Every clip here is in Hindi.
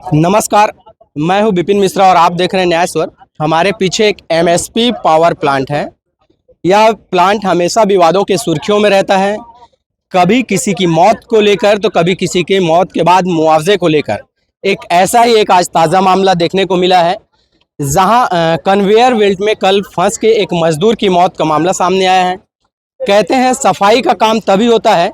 नमस्कार, मैं हूं विपिन मिश्रा और आप देख रहे हैं न्याय स्वर। हमारे पीछे एक एमएसपी पावर प्लांट है। यह प्लांट हमेशा विवादों के सुर्खियों में रहता है, कभी किसी की मौत को लेकर तो कभी किसी के मौत के बाद मुआवजे को लेकर। एक ऐसा ही एक आज ताज़ा मामला देखने को मिला है, जहां कन्वेयर बेल्ट में कल फंस के एक मजदूर की मौत का मामला सामने आया है। कहते हैं सफाई का काम तभी होता है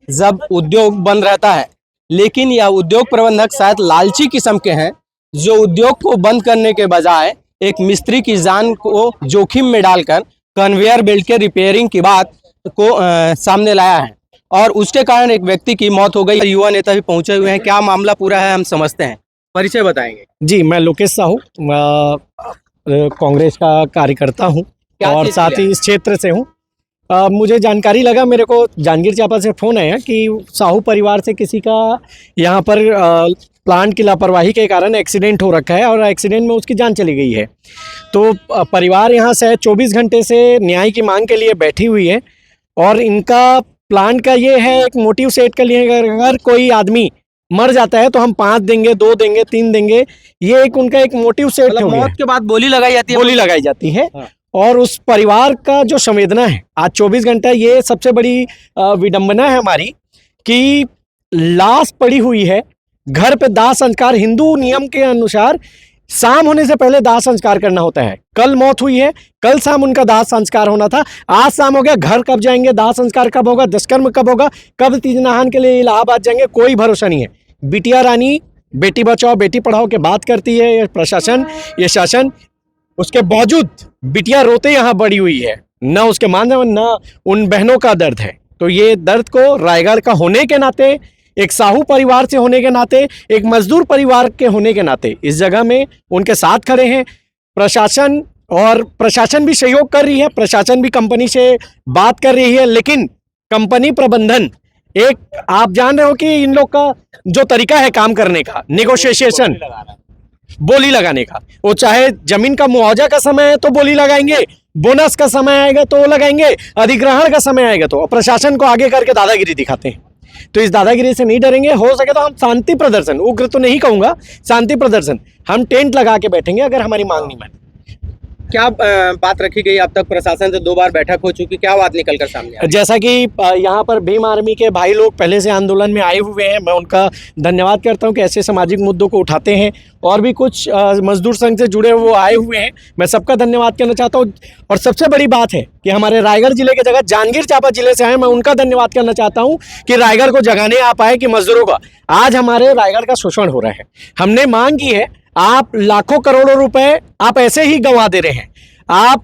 जब उद्योग बंद रहता है, लेकिन यह उद्योग प्रबंधक शायद लालची किस्म के हैं, जो उद्योग को बंद करने के बजाय एक मिस्त्री की जान को जोखिम में डालकर कन्वेयर बेल्ट के रिपेयरिंग की बात को सामने लाया है और उसके कारण एक व्यक्ति की मौत हो गई। युवा नेता भी पहुंचे हुए हैं, क्या मामला पूरा है हम समझते हैं। परिचय बताएंगे। जी, मैं लोकेश साहू कांग्रेस का कार्यकर्ता हूं और साथ ही इस क्षेत्र से हूं। मुझे जानकारी लगा, मेरे को जांजगीर चांपा से फ़ोन आया कि साहू परिवार से किसी का यहाँ पर प्लांट की लापरवाही के कारण एक्सीडेंट हो रखा है और एक्सीडेंट में उसकी जान चली गई है। तो परिवार यहाँ से 24 घंटे से न्याय की मांग के लिए बैठी हुई है और इनका प्लांट का ये है एक मोटिव सेट कर लिए, अगर कोई आदमी मर जाता है तो हम 5 देंगे, 2 देंगे, 3 देंगे। ये एक उनका एक मोटिव सेट हो गया। मौत के बाद बोली लगाई जाती है। बोली लगाई जाती है। हाँ। और उस परिवार का जो संवेदना है आज 24 घंटा, ये सबसे बड़ी विडंबना है हमारी कि लाश पड़ी हुई है घर पे। दाह संस्कार हिंदू नियम के अनुसार शाम होने से पहले दाह संस्कार करना होता है। कल मौत हुई है, कल शाम उनका दाह संस्कार होना था, आज शाम हो गया। घर कब जाएंगे, दाह संस्कार कब होगा, दशकर्म कब होगा, कब तीज नहान के लिए इलाहाबाद जाएंगे, कोई भरोसा नहीं है। बिटिया रानी बेटी बचाओ बेटी पढ़ाओ के बात करती है ये प्रशासन, ये शासन, उसके बावजूद बिटिया रोते यहाँ बड़ी हुई है। न उसके मानव न उन बहनों का दर्द है। तो ये दर्द को रायगढ़ का होने के नाते, एक साहू परिवार से होने के नाते, एक मजदूर परिवार के होने के नाते इस जगह में उनके साथ खड़े हैं प्रशासन। और प्रशासन भी सहयोग कर रही है, प्रशासन भी कंपनी से बात कर रही है, लेकिन कंपनी प्रबंधन, एक आप जान रहे हो कि इन लोग का जो तरीका है काम करने का, नेगोशिएशन, बोली लगाने का, वो चाहे जमीन का मुआवजा का समय है तो बोली लगाएंगे, बोनस का समय आएगा तो वो लगाएंगे, अधिग्रहण का समय आएगा तो प्रशासन को आगे करके दादागिरी दिखाते हैं। तो इस दादागिरी से नहीं डरेंगे। हो सके तो हम शांति प्रदर्शन, उग्र तो नहीं कहूंगा, शांति प्रदर्शन, हम टेंट लगा के बैठेंगे अगर हमारी मांग नहीं माने। क्या बात रखी गई? अब तक प्रशासन से 2 बार बैठक हो चुकी, क्या बात निकल कर सामने आई? जैसा कि यहाँ पर भीम आर्मी के भाई लोग पहले से आंदोलन में आए हुए हैं, मैं उनका धन्यवाद करता हूँ कि ऐसे सामाजिक मुद्दों को उठाते हैं। और भी कुछ मजदूर संघ से जुड़े वो आए हुए हैं, मैं सबका धन्यवाद करना चाहता हूँ। और सबसे बड़ी बात है कि हमारे रायगढ़ जिले के जगह जांजगीर चांपा जिले से आए, मैं उनका धन्यवाद करना चाहता हूँ कि रायगढ़ को जगाने आ पाए कि मजदूरों का आज हमारे रायगढ़ का शोषण हो रहा है। हमने मांग की है, आप लाखों करोड़ों रुपए आप ऐसे ही गंवा दे रहे हैं। आप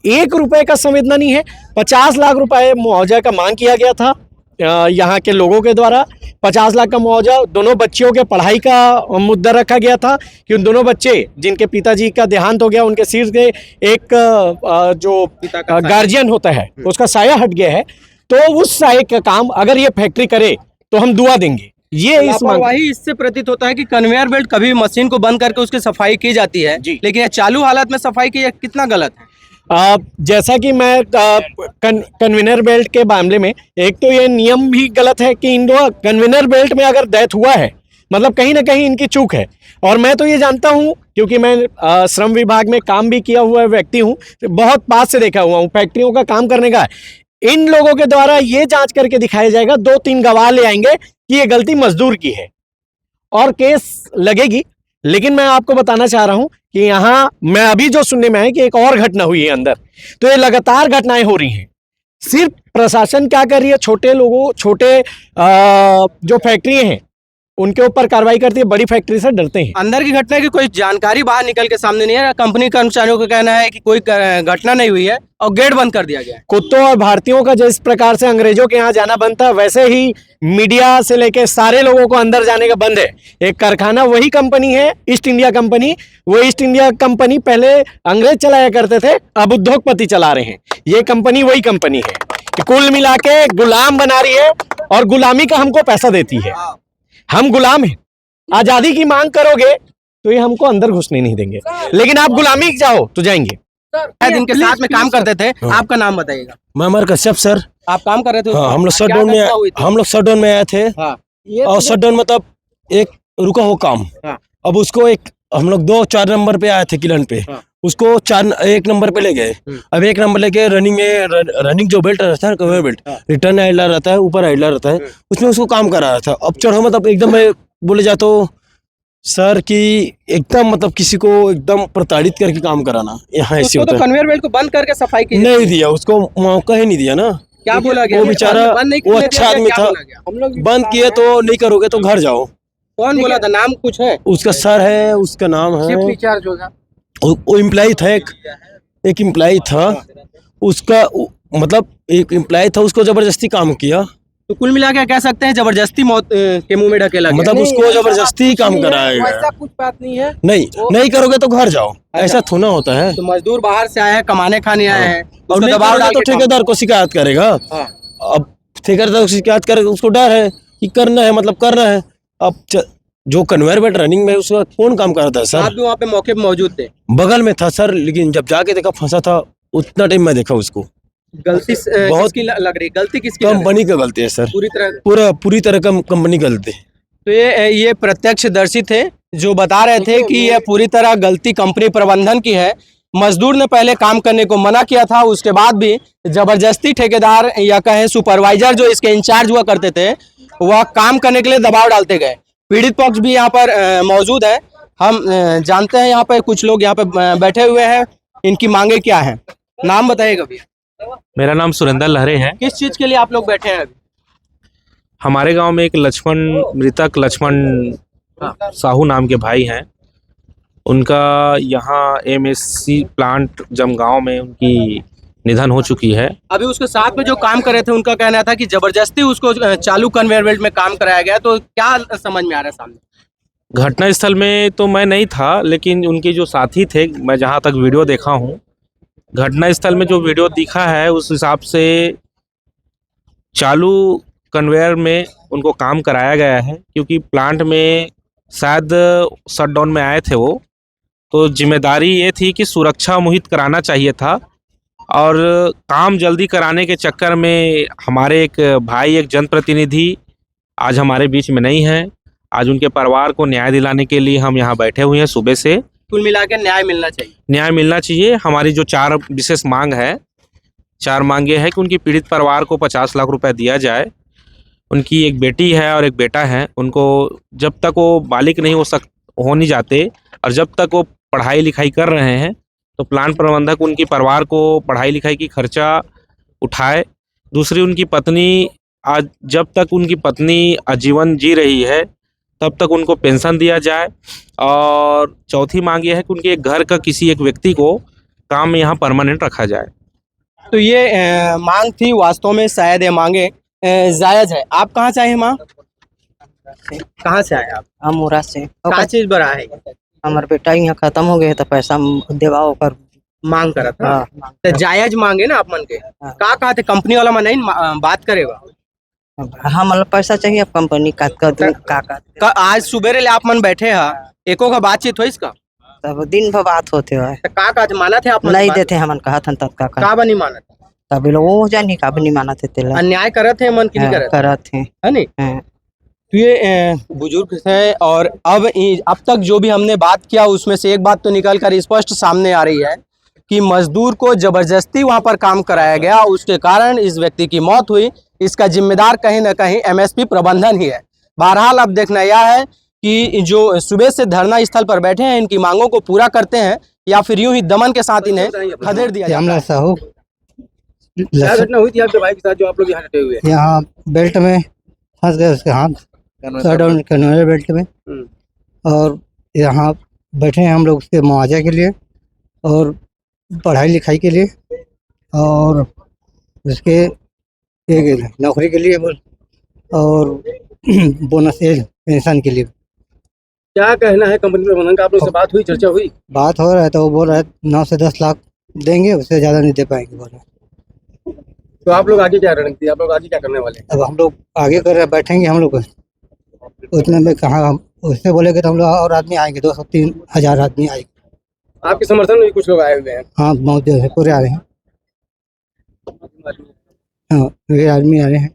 1 रुपए का संवेदना नहीं है। 50 लाख रुपए मुआवजा का मांग किया गया था यहाँ के लोगों के द्वारा। 50 लाख का मुआवजा, दोनों बच्चियों के पढ़ाई का मुद्दा रखा गया था कि उन दोनों बच्चे जिनके पिताजी का देहांत हो गया, उनके सिर से एक जो गार्जियन होता है उसका साया हट गया है, तो उस साये का काम अगर ये फैक्ट्री करे तो हम दुआ देंगे। ये इस लापरवाही इससे प्रतीत होता है कि कन्वेयर बेल्ट कभी मशीन को बंद करके उसकी सफाई की जाती है, लेकिन ये चालू हालत में सफाई की कितना गलत है? जैसा कि मैं कन्वेयर बेल्ट के मामले में, एक तो ये नियम भी गलत है कि इन दो कन्वेयर बेल्ट में अगर डेथ हुआ है मतलब कहीं ना कहीं इनकी चूक है। और मैं तो ये जानता हूँ क्योंकि मैं श्रम विभाग में काम भी किया हुआ व्यक्ति हूँ, बहुत पास से देखा हुआ हूँ फैक्ट्रियों का काम करने का। इन लोगों के द्वारा ये जांच करके दिखाया जाएगा, 2-3 गवाह ले आएंगे कि ये गलती मजदूर की है और केस लगेगी। लेकिन मैं आपको बताना चाह रहा हूं कि यहाँ मैं अभी जो सुनने में है कि एक और घटना हुई है अंदर। तो ये लगातार घटनाएं हो रही हैं। सिर्फ प्रशासन क्या कर रही है, छोटे लोगों, छोटे जो फैक्ट्री हैं उनके ऊपर कार्रवाई करती है, बड़ी फैक्ट्री से डरते हैं। अंदर की घटना की कोई जानकारी बाहर निकल के सामने नहीं है। कंपनी कर्मचारियों का कहना है कि कोई घटना नहीं हुई है और गेट बंद कर दिया गया है। कुत्तों और भारतीयों का जिस प्रकार से अंग्रेजों के यहाँ जाना बंद था, वैसे ही मीडिया से लेके सारे लोगों को अंदर जाने का बंद है। एक कारखाना वही कंपनी है, ईस्ट इंडिया कंपनी। वो ईस्ट इंडिया कंपनी पहले अंग्रेज चलाया करते थे, अब उद्योगपति चला रहे हैं। ये कंपनी वही कंपनी है कि कुल मिला के गुलाम बना रही है और गुलामी का हमको पैसा देती है। हम गुलाम हैं। आजादी की मांग करोगे तो ये हमको अंदर घुसने नहीं देंगे, लेकिन आप गुलामी जाओ तो जाएंगे। इनके साथ में काम करते थे। आपका नाम बताइएगा। मैं अमर कश्यप सर। आप काम कर रहे थे? हाँ, हम लोग शटडाउन में आए थे। हाँ। और शटडाउन मतलब एक रुका हो काम। हाँ। अब उसको एक हम लोग 2-4 नंबर पे आए थे किलन पे, हाँ। उसको 1 नंबर पे ले गए। अब 1 नंबर लेके रनिंग जो बेल्ट रहता है कन्वेयर बेल्ट, हाँ। रिटर्न आइडलर रहता है, ऊपर आइडलर रहता है, उसमें उसको काम करा रहा था। अब चढ़ो मतलब एकदम मैं बोले जा तो सर कि एकदम मतलब किसी को एकदम प्रताड़ित करके काम कराना यहाँ ऐसे उसको होता तो है। कन्वेयर बेल्ट को बंद करके सफाई की नहीं दिया उसको, मौका ही नहीं दिया ना। क्या बोला गया? वो बेचारा बंद नहीं वो करने अच्छा दिया गया, आदमी क्या था, बोला गया? हम लोग बंद किए तो नहीं करोगे तो घर जाओ। कौन बोला था? नाम कुछ है? उसका सर है, उसका नाम है, शिफ्ट इंचार्ज होगा। वो एम्प्लॉय था, एक एम्प्लॉय था उसका, मतलब एक एम्प्लॉय था, उसको जबरदस्ती काम किया। तो कुल मिला के कह सकते हैं जबरदस्ती मौत के मुंह में ढकेला गया। मतलब उसको जबरदस्ती ही काम कराया ऐसा गया। कुछ बात नहीं है। नहीं करोगे तो घर जाओ, ऐसा थोड़ा होता है। तो मजदूर बाहर से आए हैं, कमाने खाने आए हैं, और उसको नहीं दबाव करोगे डाल तो के काम- ठेकेदार को शिकायत करेगा। हाँ। अब ठेकेदार को शिकायत करेगा, उसको डर है कि करना है, मतलब करना है। अब जो कन्वेयर बेल्ट रनिंग में उसका कौन काम करता है आप सर? भी वहाँ पे मौके पे मौजूद थे? बगल में था सर, लेकिन जब जाके देखा फंसा था, उतना टाइम मैं देखा उसको। गलती बहुत- किसकी लग रही? गलती किसकी लग रही? कंपनी का गलती है सर, पूरी तरह। पूरी तरह कंपनी का गलती है। तो ये प्रत्यक्षदर्शी थे जो बता रहे थे कि यह पूरी तरह गलती कंपनी प्रबंधन की है। मजदूर ने पहले काम करने को मना किया था, उसके बाद भी जबरदस्ती ठेकेदार या कहें सुपरवाइजर जो इसके इंचार्ज हुआ करते थे, वह काम करने के लिए दबाव डालते गए। पीड़ित पक्ष भी यहाँ पर मौजूद है। हम जानते हैं यहाँ पर कुछ लोग यहाँ पे बैठे हुए हैं, इनकी मांगे क्या है। नाम बताइएगा भैया। मेरा नाम सुरेंद्र लहरे है। किस चीज के लिए आप लोग बैठे हैं अभी? हमारे गांव में एक मृतक लक्ष्मण साहू नाम के भाई हैं। उनका यहाँ एमएससी प्लांट जमगांव में उनकी निधन हो चुकी है। अभी उसके साथ में जो काम कर रहे थे उनका कहना था कि जबरदस्ती उसको चालू कन्वेयर बेल्ट में काम कराया गया। तो क्या समझ में आ रहा है सामने? घटनास्थल में तो मैं नहीं था, लेकिन उनके जो साथी थे, मैं जहाँ तक वीडियो देखा हूँ, घटनास्थल में जो वीडियो दिखा है उस हिसाब से चालू कन्वेयर में उनको काम कराया गया है। क्योंकि प्लांट में शायद शटडाउन में आए थे वो, तो जिम्मेदारी ये थी कि सुरक्षा मुहित कराना चाहिए था। और काम जल्दी कराने के चक्कर में हमारे एक भाई, एक जनप्रतिनिधि आज हमारे बीच में नहीं है। आज उनके परिवार को न्याय दिलाने के लिए हम यहाँ बैठे हुए हैं सुबह से। कुल मिला के न्याय मिलना चाहिए। न्याय मिलना चाहिए। हमारी जो 4 विशेष मांग है, 4 मांगे हैं कि उनकी पीड़ित परिवार को 50 लाख रुपए दिया जाए। उनकी एक बेटी है और एक बेटा है। उनको जब तक वो बालिग नहीं हो नहीं जाते और जब तक वो पढ़ाई लिखाई कर रहे हैं, तो प्लांट प्रबंधक उनकी परिवार को पढ़ाई लिखाई की खर्चा उठाए। दूसरी, उनकी पत्नी, आज जब तक उनकी पत्नी आजीवन जी रही है तब तक उनको पेंशन दिया जाए। और चौथी मांग ये है कि उनके एक घर का किसी एक व्यक्ति को काम में यहाँ परमानेंट रखा जाए। तो ये मांग थी, वास्तव में शायद ये मांगे जायज है। आप कहाँ से आए माँ? कहाँ से आए आप? अमूरा से क्या चीज बड़ा है? हमार बेटा यहाँ खत्म हो गए तो पैसा देवा ओकर मांग करा था। हाँ। तो जायज मांगे ना आप मन के। हाँ। का कहा थे कंपनी वाला में नहीं बात करेगा? हाँ मतलब पैसा चाहिए अब कंपनी का आज सुबेरे ले आप मन बैठे हैं, एको का बातचीत हो इसका? तब दिन भर बात होते हुए तो का कहा थे? माना थे आप मन नहीं बात? देते हमन कहा था तब का बनी माना था? तभी लोग वो जानी का भी नहीं माना थे तेला अन्याय करत है मन की नहीं करत करत है है नहीं? हाँ। तो ये बुजुर्ग है। और अब तक जो भी हमने बात किया उसमें से एक बात तो निकल कर स्पष्ट सामने आ रही है कि मजदूर को जबरदस्ती वहां पर काम कराया गया, उसके कारण इस व्यक्ति की मौत हुई। इसका जिम्मेदार कहीं ना कहीं एमएसपी प्रबंधन ही है। बहरहाल अब देखना यह है कि जो सुबह से धरना स्थल पर बैठे हैं, इनकी मांगों को पूरा करते हैं या फिर यूं ही दमन के साथ इन्हें खदेड़ दिया जाता है। साहू क्या घटना हुई थी आपके भाई के साथ जो आप लोग यहाँ डटे हुए हैं? यहाँ बेल्ट में फंस गए, उसके हाथ शटडाउन कन्वेयर बेल्ट में। और यहाँ बैठे हैं हम लोग उसके मुआवजा के लिए और पढ़ाई लिखाई के लिए और उसके एक नौकरी के लिए और बोनस एज पेंशन के लिए। क्या कहना है कंपनी प्रबंधन का? आप लोग से बात हुई, चर्चा हुई? बात हो रहा है तो वो बोल रहा है 9 से 10 लाख देंगे, उससे ज़्यादा नहीं दे पाएंगे बोल रहे हैं। तो आप लोग आगे क्या रणनीति, आप लोग आगे क्या करने वाले हैं? अब हम लोग आगे कर रहे बैठेंगे हम लोग, उतने में कहाँ हम उससे बोलेंगे तो हम लोग और आदमी आएंगे, 200-3 हज़ार आदमी आएंगे। आपके समर्थन में भी कुछ लोग आए हुए हैं? हाँ मौजूद है, पूरे आ रहे हैं। हाँ वे आदमी आ रहे हैं।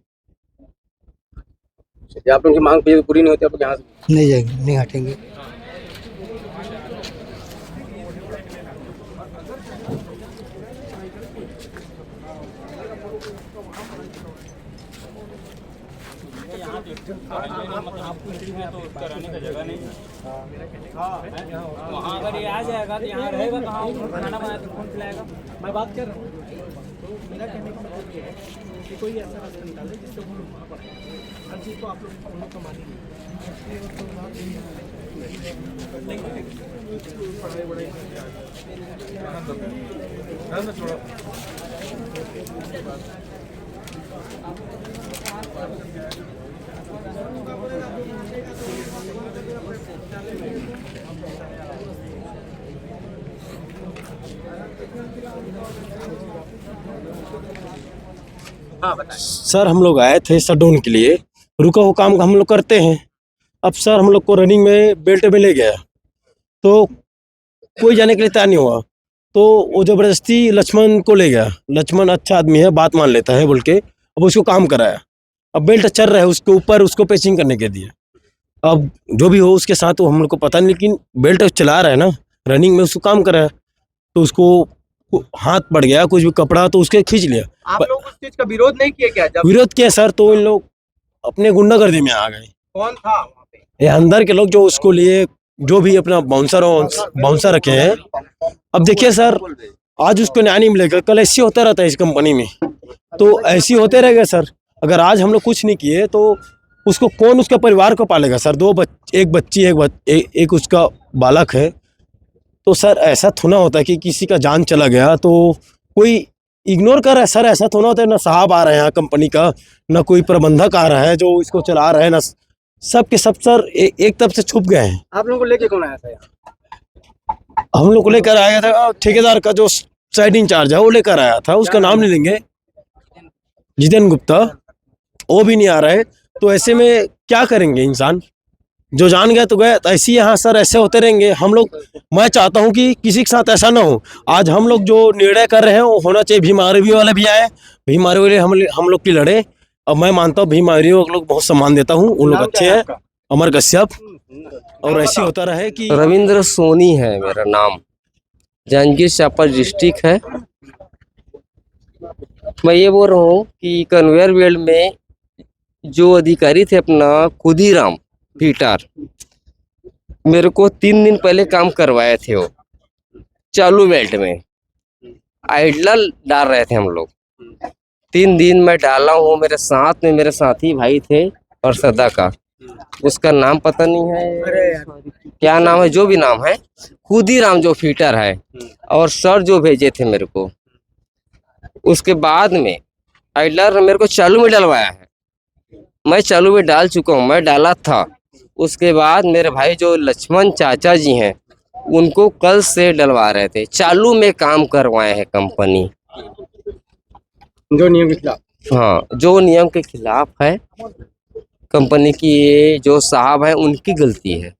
जब आप लोगों की मांग पूरी नहीं होती आप लोग यहाँ से नहीं जाएंगे, नहीं हटेंगे। वहाँ अगर ये आ जाएगा तो यहाँ रहेगा कहाँ, खाना बनाया तो कौन खिलाएगा। मैं बात कर रहा हूँ, तो मेरा कहने का मतलब ये है कि कोई ऐसा रास्ता निकाले जिससे वो लोग वहाँ पर आए। हर चीज़ तो आप लोग उन लोग का मानेंगे। सर हम लोग आए थे शटडाउन के लिए, रुका हुआ काम हम लोग करते हैं। अब सर हम लोग को रनिंग में बेल्ट में ले गया, तो कोई जाने के लिए तैयार नहीं हुआ, तो वो ज़बरदस्ती लक्ष्मण को ले गया। लक्ष्मण अच्छा आदमी है, बात मान लेता है बोल के अब उसको काम कराया। अब बेल्ट चल रहा है उसके ऊपर, उसको पेचिंग करने के दिए। अब जो भी हो उसके साथ वो हम लोग को पता नहीं, लेकिन बेल्ट चला रहा है ना, रनिंग में उसको काम कराया, तो उसको हाथ पड़ गया, कुछ भी कपड़ा तो उसके खींच लिया। आप लोग उस चीज का विरोध नहीं किए क्या? जब विरोध किया सर, तो इन लोग अपने गुंडागर्दी में आ गए। कौन था वहाँ पे? ये अंदर के लोग जो उसको लिए, जो भी अपना बाउंसर रखे हैं। अब देखिए सर, आज उसको न्याय नहीं मिलेगा, कल ऐसे होता रहता है इस कंपनी में, तो ऐसे होते रहेगा सर। अगर आज हम लोग कुछ नहीं किए तो उसको कौन उसका परिवार को पालेगा सर? एक बच्ची एक उसका बालक है, तो सर ऐसा थोड़ा होता है कि किसी का जान चला गया तो कोई इग्नोर कर रहा है सर। ऐसा थोड़ा होता है, ना साहब आ रहे हैं यहाँ कंपनी का, ना कोई प्रबंधक आ रहा है जो इसको चला रहा है, ना सब के सब सर एक तरफ से छुप गए हैं। आप लोगों को लेके कौन आया था यहाँ? हम लोग को लेकर आया था ठेकेदार का जो साइड इंचार्ज है, वो लेकर आया था, उसका नाम नहीं लेंगे, जितेंद्र गुप्ता, वो भी नहीं आ रहा है। तो ऐसे में क्या करेंगे इंसान? जो जान गया तो गया। तो ऐसे ही यहाँ सर ऐसे होते रहेंगे हम लोग। मैं चाहता हूँ कि किसी के साथ ऐसा ना हो। आज हम लोग जो निर्णय कर रहे हैं वो होना चाहिए। भीम आर्मी वाले भी आए, भीम आर्मी वाले हम लोग की लड़े। अब मैं मानता हूँ भीम आर्मी वाले लोग बहुत सम्मान देता हूँ, उन लोग अच्छे हैं, अमर कश्यप। और ऐसे होता रहे कि रविंद्र सोनी है मेरा नाम, जांजगीर चांपा डिस्ट्रिक्ट है। मैं ये बोल रहा हूँ कि कन्वेयर बेल्ट में जो अधिकारी थे अपना खुदीराम फीटर, मेरे को 3 दिन पहले काम करवाए थे। वो चालू बेल्ट में आइडल डाल रहे थे हम लोग। 3 दिन में डाला हूँ। मेरे साथ में मेरे साथी भाई थे और सदा का, उसका नाम पता नहीं है क्या नाम है, जो भी नाम है, खुदीराम जो फीटर है, और सर जो भेजे थे मेरे को। उसके बाद में आइडलर मेरे को चालू में डलवाया है। मैं चालू में डाल चुका हूँ, मैं डाला था। उसके बाद मेरे भाई जो लक्ष्मण चाचा जी हैं, उनको कल से डलवा रहे थे। चालू में काम करवाए हैं कंपनी, जो नियम के खिलाफ। हाँ, जो नियम के खिलाफ है कंपनी की। ये जो साहब है उनकी गलती है।